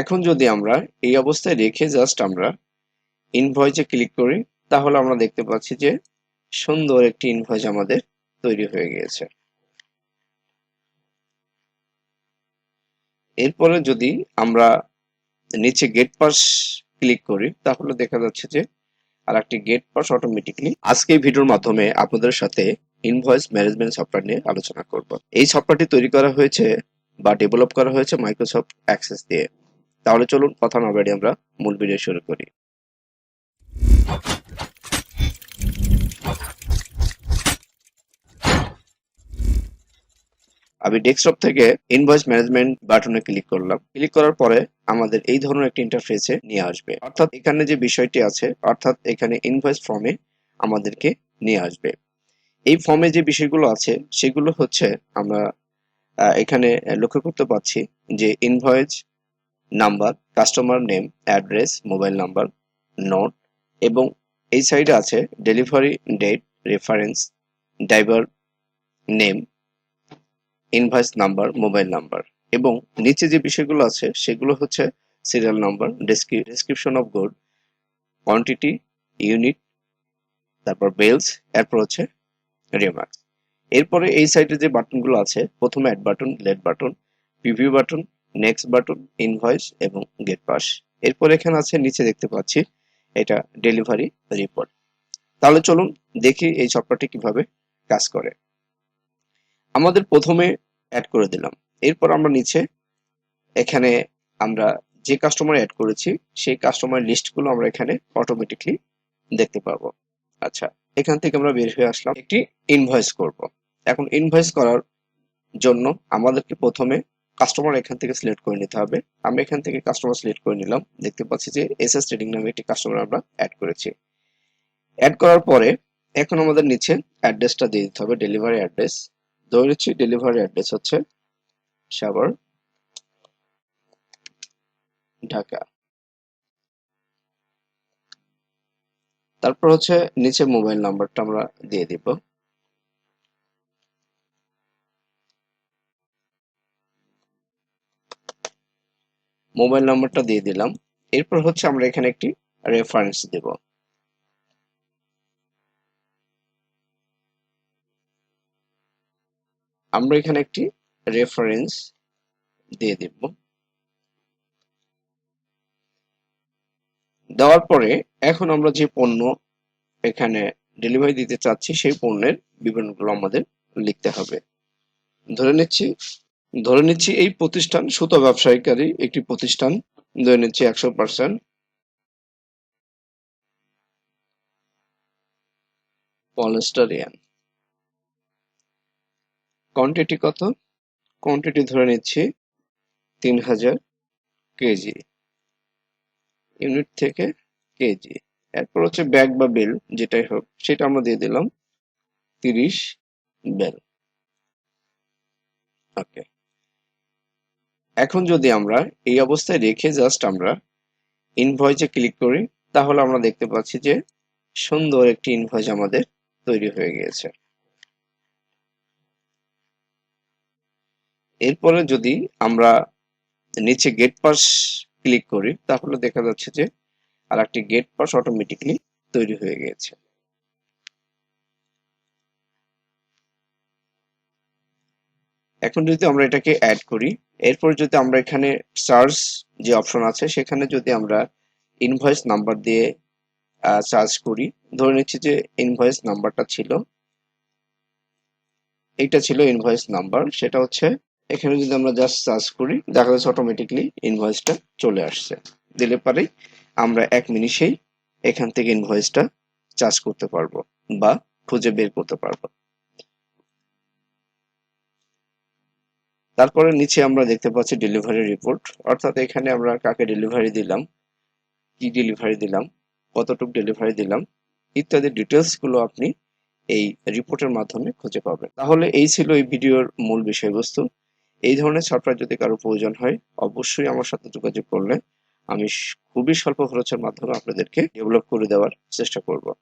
এখন যদি আমরা এই অবস্থায় রেখে জাস্ট আমরা ইনভয়েসে ক্লিক করি, তাহলে আমরা দেখতে পাচ্ছি যে সুন্দর একটি ইনভয়েস আমাদের তৈরি হয়ে গিয়েছে। এরপরে যদি আমরা নিচে গেট পাস ক্লিক করি, তাহলে দেখা যাচ্ছে যে আর একটি গেট পাস অটোমেটিকলি। আজকে এই ভিডিওর মাধ্যমে আপনাদের সাথে ইনভয়েস ম্যানেজমেন্ট সফটওয়্যার নিয়ে আলোচনা করব। এই সফটওয়্যারটি তৈরি করা হয়েছে বা ডেভেলপ করা হয়েছে মাইক্রোসফট অ্যাক্সেস দিয়ে। তাহলে চলুন কথা না বাড়িয়ে আমরা মূল ভিডিও শুরু করি। আমি ডেস্কটপ থেকে ইনভয়েস ম্যানেজমেন্ট বাটনে ক্লিক করলাম। ক্লিক করার পরে আমাদের এই ধরনের একটা ইন্টারফেসে নিয়ে আসবে, অর্থাৎ এখানে যে বিষয়টি আছে, অর্থাৎ এখানে ইনভয়েস ফর্মে আমাদেরকে নিয়ে আসবে। এই ফর্মে যে বিষয়গুলো আছে সেগুলো হচ্ছে আমরা এখানে লক্ষ্য করতে পাচ্ছি যে invoice number, customer name, address, mobile number, note, এবং এই সাইডে আছে delivery date, reference, driver name, invoice number, mobile number, এবং নিচে যে বিষয়গুলো আছে সেগুলো হচ্ছে serial number, description of good, quantity, unit, তারপর বেলস, এরপর হচ্ছে রিমার্কস। এরপরে এই সাইডে যে বাটনগুলো আছে, প্রথমে add button, let button, preview button, next button, invoice এবং গেট পাস। এরপর এখানে আছে নিচে দেখতে পাচ্ছি এটা ডেলিভারি রিপোর্ট। তাহলে চলুন দেখি এই সফটওয়্যারটি কিভাবে কাজ করে। আমাদের প্রথমে অ্যাড করে দিলাম, এরপর আমরা নিচে এখানে আমরা যে কাস্টমার অ্যাড করেছি সেই কাস্টমার লিস্টগুলো আমরা এখানে অটোমেটিকলি দেখতে পাবো। আচ্ছা, এখান থেকে আমরা বের হয়ে আসলাম, একটি ইনভয়েস করব। এখন ইনভয়েস করার জন্য আমাদেরকে প্রথমে কাস্টমার এখান থেকে সিলেক্ট করে নিতে হবে। আমি এখান থেকে কাস্টমার সিলেক্ট করে নিলাম। দেখতে পাচ্ছি যে এসএস ট্রেডিং নামে একটি কাস্টমার আমরা অ্যাড করেছি। অ্যাড করার পরে এখন আমাদের নিচে অ্যাড্রেসটা দিয়ে দিতে হবে, ডেলিভারি অ্যাড্রেস। ধরে নিচ্ছি ডেলিভারি অ্যাড্রেস হচ্ছে সাভার, ঢাকা। তারপর হচ্ছে নিচে মোবাইল নাম্বারটা আমরা দিয়ে দিব। মোবাইল নাম্বারটা দিয়ে দিলাম। এরপর হচ্ছে আমরা এখানে একটি রেফারেন্স দেব। আমরা এখানে একটি রেফারেন্স দিয়ে দিব। দেওয়ার পরে এখন আমরা যে পণ্য এখানে ডেলিভারি দিতে চাচ্ছি সেই পণ্যের বিবরণগুলো আমাদের লিখতে হবে। ধরে নিচ্ছি এই প্রতিষ্ঠান সুতা ব্যবসায়ীকারী একটি প্রতিষ্ঠান। ধরে নিচ্ছি 100% পলিস্টারিয়ান। কোয়ান্টিটি কত? কোয়ান্টিটি ধরে নিচ্ছি 3000 কেজি, ইউনিট থেকে কেজি। এরপর হচ্ছে ব্যাগ বা বেল যেটাই হোক সেটা আমরা দিয়ে দিলাম 30 বেল। ওকে। এখন যদি আমরা এই অবস্থায় রেখে জাস্ট আমরা ইনভয়েসে ক্লিক করি, তাহলে আমরা দেখতে পাচ্ছি যে সুন্দর একটি ইনভয়েস আমাদের তৈরি হয়ে গিয়েছে। এরপরে যদি আমরা নিচে গেট পাস ক্লিক করি, তাহলে দেখা যাচ্ছে যে আর একটি গেট পাস অটোমেটিকলি তৈরি হয়ে গিয়েছে। এখন যদি আমরা এটাকে অ্যাড করি, এরপর যদি আমরা এখানে সার্চ যে অপশন আছে সেখানে যদি আমরা ইনভয়েস নাম্বার দিয়ে সার্চ করি, ধরে নিচ্ছি যে ইনভয়েস নাম্বারটা ছিল, এইটা ছিল ইনভয়েস নাম্বার, সেটা হচ্ছে এখানে যদি আমরা জাস্ট সার্চ করি দেখা যাচ্ছে অটোমেটিকলি ইনভয়েসটা চলে আসছে। দিলে পারেই আমরা 1 মিনিটেই এখান থেকে ইনভয়েসটা চার্জ করতে পারবো বা খুঁজে বের করতে পারবো। তারপরে নিচে আমরা দেখতে পাচ্ছি ডেলিভারি রিপোর্ট, অর্থাৎ এখানে আমরা কাকে ডেলিভারি দিলাম, কি ডেলিভারি দিলাম, কতটুকু ডেলিভারি দিলাম ইত্যাদি ডিটেলস গুলো আপনি এই রিপোর্টের মাধ্যমে খুঁজে পাবেন। তাহলে এই ছিল এই ভিডিওর মূল বিষয়বস্তু। এই ধরনের সফটওয়্যার যদি কারো প্রয়োজন হয় অবশ্যই আমার সাথে যোগাযোগ করলে আমি খুবই স্বল্প খরচের মাধ্যমে আপনাদেরকে ডেভেলপ করে দেওয়ার চেষ্টা করব।